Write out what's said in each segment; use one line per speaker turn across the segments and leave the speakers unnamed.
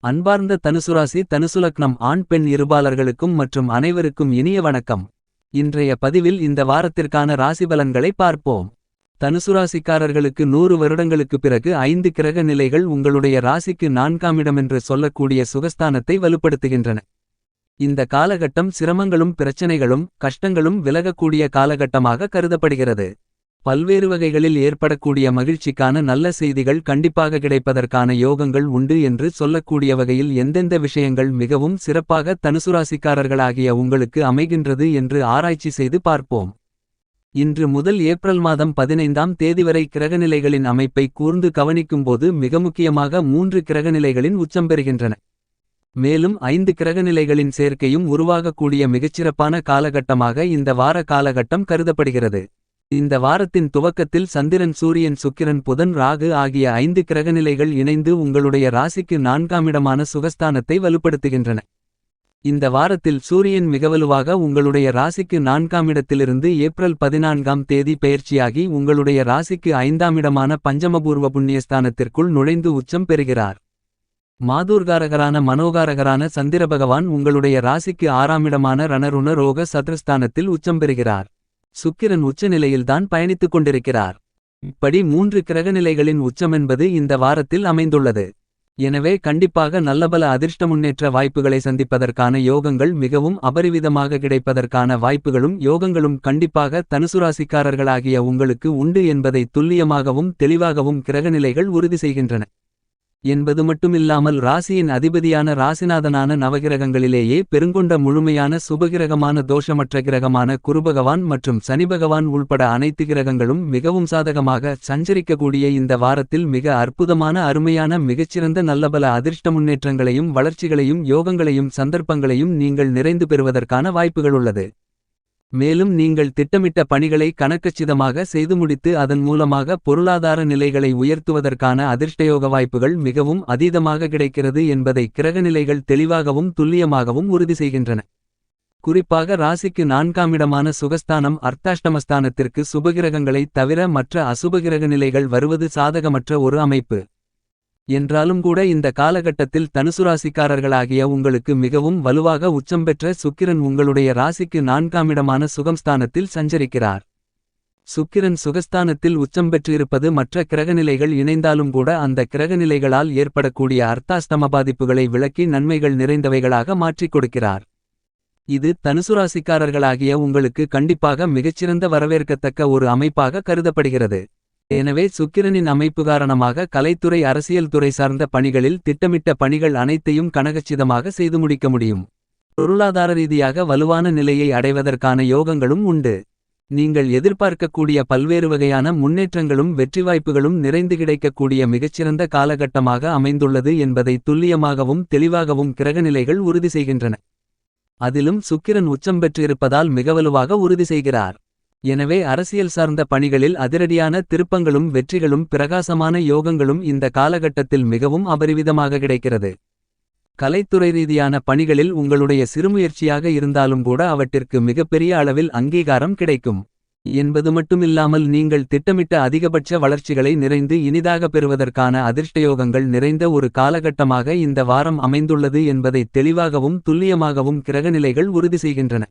அன்பார்ந்த தனுசுராசி தனுசுலக்னம் ஆண் பெண் இருபாலர்களுக்கும் மற்றும் அனைவருக்கும் இனிய வணக்கம். இன்றைய பதிவில் இந்த வாரத்திற்கான ராசிபலன்களை பார்ப்போம். தனுசுராசிக்காரர்களுக்கு 100 வருடங்களுக்கு பிறகு 5 கிரக நிலைகள் உங்களுடைய ராசிக்கு 4ஆம் இடமென்று சொல்லக்கூடிய சுகஸ்தானத்தை வலுப்படுத்துகின்றன. இந்த காலகட்டம் சிரமங்களும் பிரச்சனைகளும் கஷ்டங்களும் விலகக்கூடிய காலகட்டமாக கருதப்படுகிறது. பல்வேறு வகைகளில் ஏற்படக்கூடிய மகிழ்ச்சிக்கான நல்ல செய்திகள் கண்டிப்பாக கிடைப்பதற்கான யோகங்கள் உண்டு என்று சொல்லக்கூடிய வகையில் எந்தெந்த விஷயங்கள் மிகவும் சிறப்பாக தனுசுராசிக்காரர்களாகிய உங்களுக்கு அமைகின்றது என்று ஆராய்ச்சி செய்து பார்ப்போம். இன்று முதல் ஏப்ரல் மாதம் 15ஆம் தேதி வரை கிரகநிலைகளின் அமைப்பை கூர்ந்து கவனிக்கும்போது மிக முக்கியமாக 3 கிரகநிலைகளின் உச்சம் பெறுகின்றன. மேலும் 5 கிரகநிலைகளின் சேர்க்கையும் உருவாகக்கூடிய மிகச்சிறப்பான காலகட்டமாக இந்த வார காலகட்டம் கருதப்படுகிறது. இந்த வாரத்தின் துவக்கத்தில் சந்திரன் சூரியன் சுக்கிரன் புதன் ராகு ஆகிய 5 கிரகநிலைகள் இணைந்து உங்களுடைய ராசிக்கு 4ஆம் இடமான சுகஸ்தானத்தை வலுப்படுத்துகின்றன. இந்த வாரத்தில் சூரியன் மிகவலுவாக உங்களுடைய ராசிக்கு 4ஆம் இடத்திலிருந்து ஏப்ரல் 14ஆம் தேதி பெயர்ச்சியாகி உங்களுடைய ராசிக்கு 5ஆம் இடமான பஞ்சமபூர்வ புண்ணியஸ்தானத்திற்குள் நுழைந்து உச்சம் பெறுகிறார். மாதூர்காரகரான மனோகாரகரான சந்திரபகவான் உங்களுடைய ராசிக்கு 6ஆம் இடமான ரணருண ரோக சத்ருஸ்தானத்தில் உச்சம் பெறுகிறார். சுக்கிரன் உச்சநிலையில்தான் பயணித்துக் கொண்டிருக்கிறார். இப்படி 3 கிரகநிலைகளின் உச்சமென்பது இந்த வாரத்தில் அமைந்துள்ளது. எனவே கண்டிப்பாக நல்லபல அதிர்ஷ்ட முன்னேற்ற வாய்ப்புகளை சந்திப்பதற்கான யோகங்கள் மிகவும் அபரிவிதமாக கிடைப்பதற்கான வாய்ப்புகளும் யோகங்களும் கண்டிப்பாக தனுசுராசிக்காரர்களாகிய உங்களுக்கு உண்டு என்பதை துல்லியமாகவும் தெளிவாகவும் கிரகநிலைகள் உறுதி செய்கின்றன. என்பது மட்டுமில்லாமல் ராசியின் அதிபதியான ராசிநாதனான நவகிரகங்களிலேயே பெருங்கொண்ட முழுமையான சுபகிரகமான தோஷமற்ற கிரகமான குருபகவான் மற்றும் சனிபகவான் உள்பட அனைத்து கிரகங்களும் மிகவும் சாதகமாக சஞ்சரிக்கக்கூடிய இந்த வாரத்தில் மிக அற்புதமான அருமையான மிகச்சிறந்த நல்லபல அதிர்ஷ்ட முன்னேற்றங்களையும் வளர்ச்சிகளையும் யோகங்களையும் சந்தர்ப்பங்களையும் நீங்கள் நிறைந்து பெறுவதற்கான வாய்ப்புகள் உள்ளது. மேலும் நீங்கள் திட்டமிட்ட பணிகளை கணக்கச்சிதமாக செய்து முடித்து அதன் மூலமாக பொருளாதார நிலைகளை உயர்த்துவதற்கான அதிர்ஷ்டயோக வாய்ப்புகள் மிகவும் அதீதமாக கிடைக்கிறது என்பதை கிரகநிலைகள் தெளிவாகவும் துல்லியமாகவும் உறுதி செய்கின்றன. குறிப்பாக ராசிக்கு 4ஆம் இடமான சுகஸ்தானம் அர்த்தாஷ்டமஸ்தானத்திற்கு சுபகிரகங்களைத் தவிர மற்ற அசுபகிரக நிலைகள் வருவது சாதகமற்ற ஒரு அமைப்பு. என்றாலும் கூட இந்த காலகட்டத்தில் தனுசுராசிக்காரர்களாகிய உங்களுக்கு மிகவும் வலுவாக உச்சம் பெற்ற சுக்கிரன் உங்களுடைய ராசிக்கு 4ஆம் இடமான சுகம்ஸ்தானத்தில் சஞ்சரிக்கிறார். சுக்கிரன் சுகஸ்தானத்தில் உச்சம் பெற்றிருப்பது மற்ற கிரகநிலைகள் இணைந்தாலும் கூட அந்த கிரகநிலைகளால் ஏற்படக்கூடிய அர்த்தாஷ்டம பாதிப்புகளை விளக்கி நன்மைகள் நிறைந்தவைகளாக மாற்றிக் கொடுக்கிறார். இது தனுசுராசிக்காரர்களாகிய உங்களுக்கு கண்டிப்பாக மிகச்சிறந்த வரவேற்கத்தக்க ஒரு அமைப்பாக கருதப்படுகிறது. எனவே சுக்கிரனின் அமைப்பு காரணமாக கலைத்துறை அரசியல் துறை சார்ந்த பணிகளில் திட்டமிட்ட பணிகள் அனைத்தையும் கனகச்சிதமாக செய்து முடிக்க முடியும். பொருளாதார ரீதியாக வலுவான நிலையை அடைவதற்கான யோகங்களும் உண்டு. நீங்கள் எதிர்பார்க்கக்கூடிய பல்வேறு வகையான முன்னேற்றங்களும் வெற்றி வாய்ப்புகளும் நிறைந்து கிடைக்கக்கூடிய மிகச்சிறந்த காலகட்டமாக அமைந்துள்ளது என்பதை துல்லியமாகவும் தெளிவாகவும் கிரகநிலைகள் உறுதி செய்கின்றன. அதிலும் சுக்கிரன் உச்சம் பெற்றிருப்பதால் மிகவலுவாக உறுதி செய்கிறார். எனவே அரசியல் சார்ந்த பணிகளில் அதிரடியான திருப்பங்களும் வெற்றிகளும் பிரகாசமான யோகங்களும் இந்த காலகட்டத்தில் மிகவும் அபரிவிதமாக கிடைக்கிறது. கலைத்துறை ரீதியான பணிகளில் உங்களுடைய சிறுமுயற்சியாக இருந்தாலும் கூட அவற்றிற்கு மிகப்பெரிய அளவில் அங்கீகாரம் கிடைக்கும். என்பது மட்டுமில்லாமல் நீங்கள் திட்டமிட்ட அதிகபட்ச வளர்ச்சிகளை நிறைந்து இனிதாக பெறுவதற்கான அதிர்ஷ்டயோகங்கள் நிறைந்த ஒரு காலகட்டமாக இந்த வாரம் அமைந்துள்ளது என்பதை தெளிவாகவும் துல்லியமாகவும் கிரகநிலைகள் உறுதி செய்கின்றன.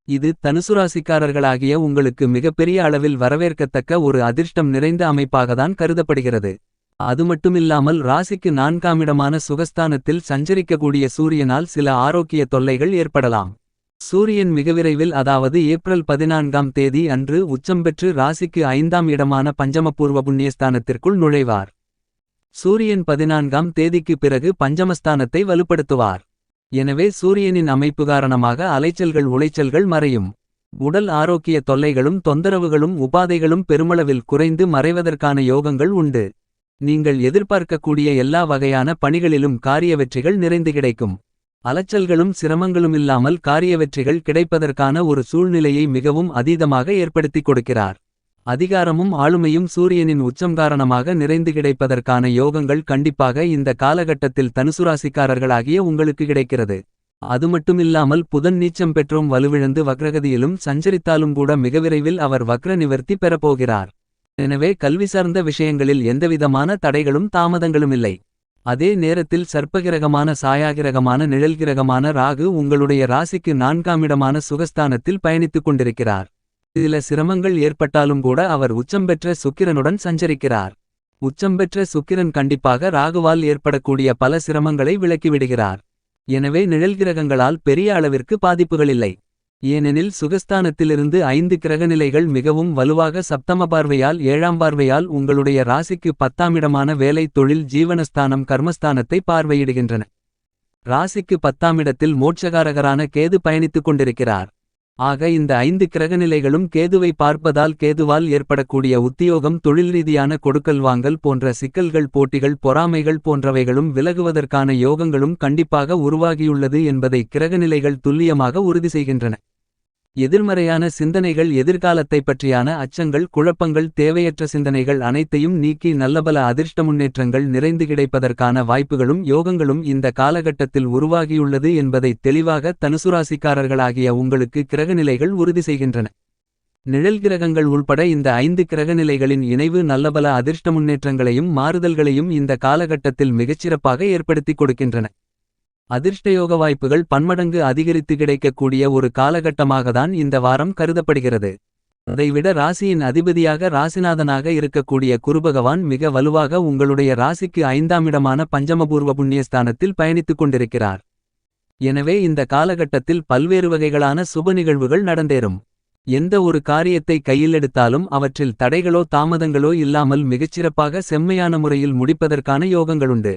இது தனுசுராசிக்காரர்களாகிய உங்களுக்கு மிகப்பெரிய அளவில் வரவேற்கத்தக்க ஒரு அதிர்ஷ்டம் நிறைந்த அமைப்பாகத்தான் கருதப்படுகிறது. அது மட்டுமில்லாமல் ராசிக்கு 4ஆம் இடமான சுகஸ்தானத்தில் சஞ்சரிக்கக்கூடிய சூரியனால் சில ஆரோக்கிய தொல்லைகள் ஏற்படலாம். சூரியன் மிக விரைவில் அதாவது ஏப்ரல் 14ஆம் தேதி அன்று உச்சம் பெற்று ராசிக்கு 5ஆம் இடமான பஞ்சமபூர்வ புண்ணியஸ்தானத்திற்குள் நுழைவார். சூரியன் 14ஆம் தேதிக்கு பிறகு பஞ்சமஸ்தானத்தை வலுப்படுத்துவார். எனவே சூரியனின் அமைப்பு காரணமாக அலைச்சல்கள் உளைச்சல்கள் மறையும். உடல் ஆரோக்கிய தொல்லைகளும் தொந்தரவுகளும் உபாதைகளும் பெருமளவில் குறைந்து மறைவதற்கான யோகங்கள் உண்டு. நீங்கள் எதிர்பார்க்கக்கூடிய எல்லா வகையான பணிகளிலும் காரிய வெற்றிகள் நிறைந்து கிடைக்கும். அலைச்சல்களும் சிரமங்களுமில்லாமல் காரிய வெற்றிகள் கிடைப்பதற்கான ஒரு சூழ்நிலையை மிகவும் அதீதமாக ஏற்படுத்திக் கொடுக்கிறார். அதிகாரமும் ஆளுமையும் சூரியனின் உச்சம் காரணமாக நிறைந்து கிடைப்பதற்கான யோகங்கள் கண்டிப்பாக இந்த காலகட்டத்தில் தனுசுராசிக்காரர்களாகிய உங்களுக்கு கிடைக்கிறது. அது மட்டுமில்லாமல் புதன் நீச்சம் பெற்றும் வலுவிழந்து வக்ரகதியிலும் சஞ்சரித்தாலும் கூட மிக விரைவில் அவர் வக்ர நிவர்த்தி பெறப்போகிறார். எனவே கல்வி சார்ந்த விஷயங்களில் எந்தவிதமான தடைகளும் தாமதங்களுமில்லை. அதே நேரத்தில் சர்ப்பகிரகமான சாயாகிரகமான நிழல்கிரகமான ராகு உங்களுடைய ராசிக்கு 4ஆம் இடமான சுகஸ்தானத்தில் பயணித்துக் கொண்டிருக்கிறார். சில சிரமங்கள் ஏற்பட்டாலும் கூட அவர் உச்சம் பெற்ற சுக்கிரனுடன் சஞ்சரிக்கிறார். உச்சம் பெற்ற சுக்கிரன் கண்டிப்பாக ராகுவால் ஏற்படக்கூடிய பல சிரமங்களை விலக்கிவிடுகிறார். எனவே நிழல்கிரகங்களால் பெரிய அளவிற்கு பாதிப்புகளில்லை. ஏனெனில் சுகஸ்தானத்திலிருந்து 5 கிரகநிலைகள் மிகவும் வலுவாக சப்தம பார்வையால் 7ஆம் பார்வையால் உங்களுடைய ராசிக்கு 10ஆம் இடமான வேலை தொழில் ஜீவனஸ்தானம் கர்மஸ்தானத்தை பார்வையிடுகின்றன. ராசிக்கு 10ஆம் இடத்தில் மோட்சகாரகரான கேது பயணித்துக் கொண்டிருக்கிறார். ஆக இந்த 5 கிரகநிலைகளும் கேதுவை பார்ப்பதால் கேதுவால் ஏற்படக்கூடிய உத்தியோகம் தொழில் ரீதியான கொடுக்கல் வாங்கல் போன்ற சிக்கல்கள் போட்டிகள் பொறாமைகள் போன்றவைகளும் விலகுவதற்கான யோகங்களும் கண்டிப்பாக உருவாகியுள்ளது என்பதை கிரகநிலைகள் துல்லியமாக உறுதி செய்கின்றன. எதிர்மறையான சிந்தனைகள் எதிர்காலத்தைப் பற்றியான அச்சங்கள் குழப்பங்கள் தேவையற்ற சிந்தனைகள் அனைத்தையும் நீக்கி நல்லபல அதிர்ஷ்ட முன்னேற்றங்கள் நிறைந்து கிடைப்பதற்கான வாய்ப்புகளும் யோகங்களும் இந்த காலகட்டத்தில் உருவாகியுள்ளது என்பதை தெளிவாக தனுசுராசிக்காரர்களாகிய உங்களுக்கு கிரகநிலைகள் உறுதி செய்கின்றன. நிழல் கிரகங்கள் உள்பட இந்த 5 கிரகநிலைகளின் இணைவு நல்லபல அதிர்ஷ்ட முன்னேற்றங்களையும் மாறுதல்களையும் இந்த காலகட்டத்தில் மிகச்சிறப்பாக ஏற்படுத்திக் கொடுக்கின்றன. அதிர்ஷ்டயோக வாய்ப்புகள் பன்மடங்கு அதிகரித்து கிடைக்கக்கூடிய ஒரு காலகட்டமாகத்தான் இந்த வாரம் கருதப்படுகிறது. அதைவிட ராசியின் அதிபதியாக ராசிநாதனாக இருக்கக்கூடிய குருபகவான் மிக வலுவாக உங்களுடைய ராசிக்கு 5ஆம் இடமான பஞ்சமபூர்வ புண்ணியஸ்தானத்தில் பயணித்துக் கொண்டிருக்கிறார். எனவே இந்த காலகட்டத்தில் பல்வேறு வகைகளான சுப நிகழ்வுகள் நடந்தேறும். எந்த ஒரு காரியத்தை கையில் எடுத்தாலும் அவற்றில் தடைகளோ தாமதங்களோ இல்லாமல் மிகச்சிறப்பாக செம்மையான முறையில் முடிப்பதற்கான யோகங்களுண்டு.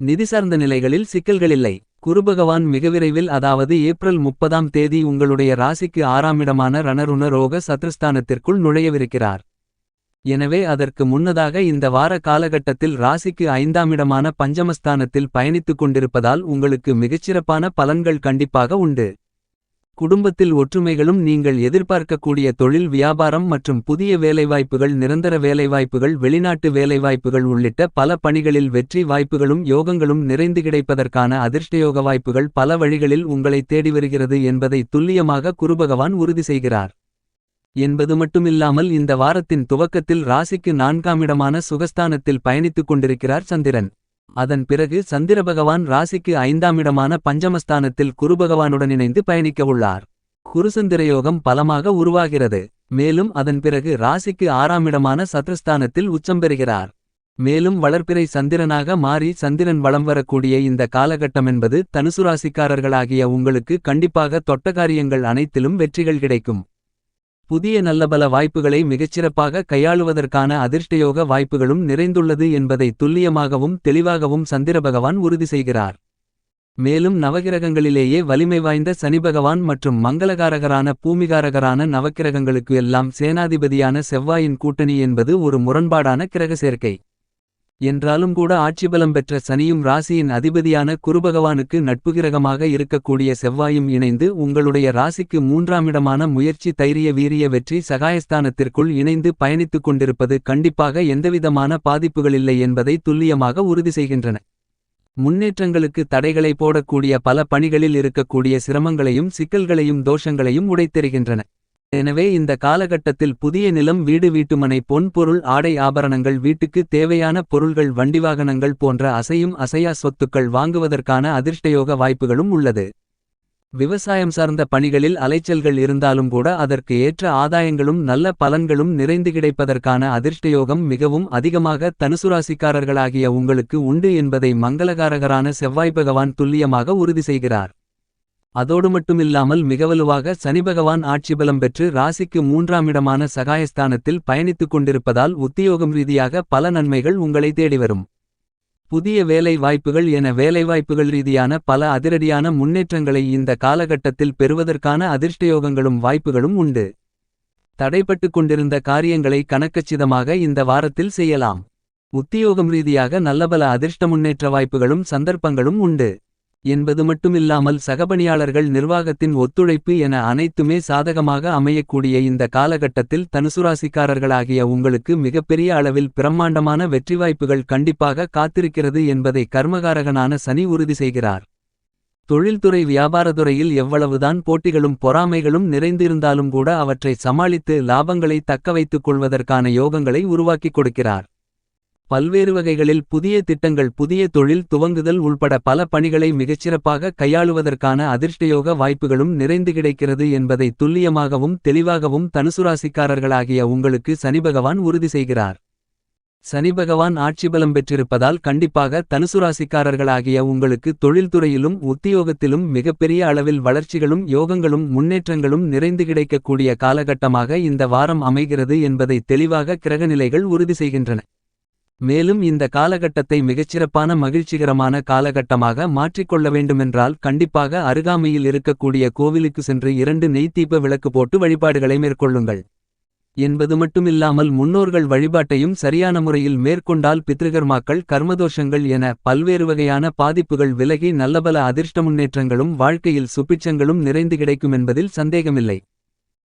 நிதி சார்ந்த நிலைகளில் சிக்கல்களில்லை. குருபகவான் மிக விரைவில் அதாவது ஏப்ரல் 30ஆம் தேதி உங்களுடைய ராசிக்கு 6ஆம் இடமான ரணருண ரோக சத்ருஸ்தானத்திற்குள் நுழையவிருக்கிறார். எனவே அதற்கு முன்னதாக இந்த வார காலகட்டத்தில் ராசிக்கு 5ஆம் இடமான பஞ்சமஸ்தானத்தில் பயணித்துக் கொண்டிருப்பதால் உங்களுக்கு மிகச்சிறப்பான பலன்கள் கண்டிப்பாக உண்டு. குடும்பத்தில் ஒற்றுமைகளும் நீங்கள் எதிர்பார்க்கக்கூடிய தொழில் வியாபாரம் மற்றும் புதிய வேலைவாய்ப்புகள் நிரந்தர வேலைவாய்ப்புகள் வெளிநாட்டு வேலைவாய்ப்புகள் உள்ளிட்ட பல பணிகளில் வெற்றி வாய்ப்புகளும் யோகங்களும் நிறைந்து கிடைப்பதற்கான அதிர்ஷ்டயோக வாய்ப்புகள் பல வழிகளில் உங்களை தேடி வருகிறது என்பதை துல்லியமாக குருபகவான் உறுதி செய்கிறார். என்பது மட்டுமில்லாமல் இந்த வாரத்தின் துவக்கத்தில் ராசிக்கு 4ஆம் இடமான சுகஸ்தானத்தில் பயணித்துக் கொண்டிருக்கிறார் சந்திரன். அதன் பிறகு சந்திரபகவான் ராசிக்கு 5ஆம் இடமான பஞ்சமஸ்தானத்தில் குருபகவானுடன் இணைந்து பயணிக்கவுள்ளார். குருசந்திரயோகம் பலமாக உருவாகிறது. மேலும் அதன் பிறகு ராசிக்கு 6ஆம் இடமான சத்ருஸ்தானத்தில் உச்சம் பெறுகிறார். மேலும் வளர்பிறை சந்திரனாக மாறி சந்திரன் வலம் வரக்கூடிய இந்த காலகட்டமென்பது தனுசுராசிக்காரர்களாகிய உங்களுக்கு கண்டிப்பாக தொட்ட காரியங்கள் அனைத்திலும் வெற்றிகள் கிடைக்கும். புதிய நல்லபல வாய்ப்புகளை மிகச்சிறப்பாக கையாளுவதற்கான அதிர்ஷ்டயோக வாய்ப்புகளும் நிறைந்துள்ளது என்பதை துல்லியமாகவும் தெளிவாகவும் சந்திரபகவான் உறுதி செய்கிறார். மேலும் நவகிரகங்களிலேயே வலிமை வாய்ந்த சனிபகவான் மற்றும் மங்களகாரகரான பூமிகாரகரான நவக்கிரகங்களுக்கு எல்லாம் சேனாதிபதியான செவ்வாயின் கூட்டணி என்பது ஒரு முரண்பாடான கிரக சேர்க்கை. என்றாலும் கூட ஆட்சிபலம் பெற்ற சனியும் ராசியின் அதிபதியான குருபகவானுக்கு நட்புகிரகமாக இருக்கக்கூடிய செவ்வாயும் இணைந்து உங்களுடைய ராசிக்கு 3ஆம் இடமான முயற்சி தைரிய வீரிய வெற்றி சகாயஸ்தானத்திற்குள் இணைந்து பயணித்துக் கொண்டிருப்பது கண்டிப்பாக எந்தவிதமான பாதிப்புகளில்லை என்பதை துல்லியமாக உறுதி செய்கின்றன. முன்னேற்றங்களுக்கு தடைகளை போடக்கூடிய பல பணிகளில் இருக்கக்கூடிய சிரமங்களையும் சிக்கல்களையும் தோஷங்களையும் உடைத்தெறிகின்றன. எனவே இந்த காலகட்டத்தில் புதிய நிலம் வீடு வீட்டுமனை பொன் பொருள் ஆடை ஆபரணங்கள் வீட்டுக்கு தேவையான பொருள்கள் வண்டிவாகனங்கள் போன்ற அசையும் அசையா சொத்துக்கள் வாங்குவதற்கான அதிர்ஷ்டயோக வாய்ப்புகளும் உள்ளது. விவசாயம் சார்ந்த பணிகளில் அலைச்சல்கள் இருந்தாலும் கூட அதற்கு ஏற்ற ஆதாயங்களும் நல்ல பலன்களும் நிறைந்து கிடைப்பதற்கான அதிர்ஷ்டயோகம் மிகவும் அதிகமாக தனுசுராசிக்காரர்களாகிய உங்களுக்கு உண்டு என்பதை மங்களகாரகரான செவ்வாய் பகவான் துல்லியமாக உறுதி செய்கிறார். அதோடு மட்டுமில்லாமல் மிகவலுவாக சனிபகவான் ஆட்சிபலம் பெற்று ராசிக்கு 3ஆம் இடமான சகாயஸ்தானத்தில் பயணித்துக் கொண்டிருப்பதால் உத்தியோகம் ரீதியாக பல நன்மைகள் உங்களை தேடிவரும். புதிய வேலை வாய்ப்புகள் என வேலைவாய்ப்புகள் ரீதியான பல அதிரடியான முன்னேற்றங்களை இந்த காலகட்டத்தில் பெறுவதற்கான அதிர்ஷ்டயோகங்களும் வாய்ப்புகளும் உண்டு. தடைப்பட்டு கொண்டிருந்த காரியங்களை கணக்கச்சிதமாக இந்த வாரத்தில் செய்யலாம். உத்தியோகம் ரீதியாக நல்லபல அதிர்ஷ்ட முன்னேற்ற வாய்ப்புகளும் சந்தர்ப்பங்களும் உண்டு. என்பது மட்டுமில்லாமல் சகபணியாளர்கள் நிர்வாகத்தின் ஒத்துழைப்பு என அனைத்துமே சாதகமாக அமையக்கூடிய இந்த காலகட்டத்தில் தனுசுராசிக்காரர்களாகிய உங்களுக்கு மிகப்பெரிய அளவில் பிரம்மாண்டமான வெற்றி வாய்ப்புகள் கண்டிப்பாக காத்திருக்கிறது என்பதை கர்மகாரகனான சனி உறுதி செய்கிறார். தொழில்துறை வியாபாரத்துறையில் எவ்வளவுதான் போட்டிகளும் பொறாமைகளும் நிறைந்திருந்தாலும் கூட அவற்றை சமாளித்து லாபங்களை தக்கவைத்துக் கொள்வதற்கான யோகங்களை உருவாக்கிக் கொடுக்கிறார். பல்வேறு வகைகளில் புதிய திட்டங்கள் புதிய தொழில் துவங்குதல் உள்பட பல பணிகளை மிகச்சிறப்பாக கையாளுவதற்கான அதிர்ஷ்டயோக வாய்ப்புகளும் நிறைந்து கிடைக்கிறது என்பதை துல்லியமாகவும் தெளிவாகவும் தனுசுராசிக்காரர்களாகிய உங்களுக்கு சனிபகவான் உறுதி செய்கிறார். சனிபகவான் ஆட்சிபலம் பெற்றிருப்பதால் கண்டிப்பாக தனுசுராசிக்காரர்களாகிய உங்களுக்கு தொழில்துறையிலும் உத்தியோகத்திலும் மிகப்பெரிய அளவில் வளர்ச்சிகளும் யோகங்களும் முன்னேற்றங்களும் நிறைந்து கிடைக்கக்கூடிய காலகட்டமாக இந்த வாரம் அமைகிறது என்பதை தெளிவாக கிரகநிலைகள் உறுதி செய்கின்றன. மேலும் இந்த காலகட்டத்தை மிகச்சிறப்பான மகிழ்ச்சிகரமான காலகட்டமாக மாற்றிக்கொள்ள வேண்டுமென்றால் கண்டிப்பாக அருகாமையில் இருக்கக்கூடிய கோவிலுக்கு சென்று 2 நெய்த்தீப விளக்கு போட்டு வழிபாடுகளை மேற்கொள்ளுங்கள் என்பது மட்டுமில்லாமல் முன்னோர்கள் வழிபாட்டையும் சரியான முறையில் மேற்கொண்டால் பித்ருகர்மாக்கள் கர்மதோஷங்கள் என பல்வேறு வகையான பாதிப்புகள் விலகி நல்லபல அதிர்ஷ்ட முன்னேற்றங்களும் வாழ்க்கையில் சுபிட்சங்களும் நிறைந்து கிடைக்கும் என்பதில் சந்தேகமில்லை.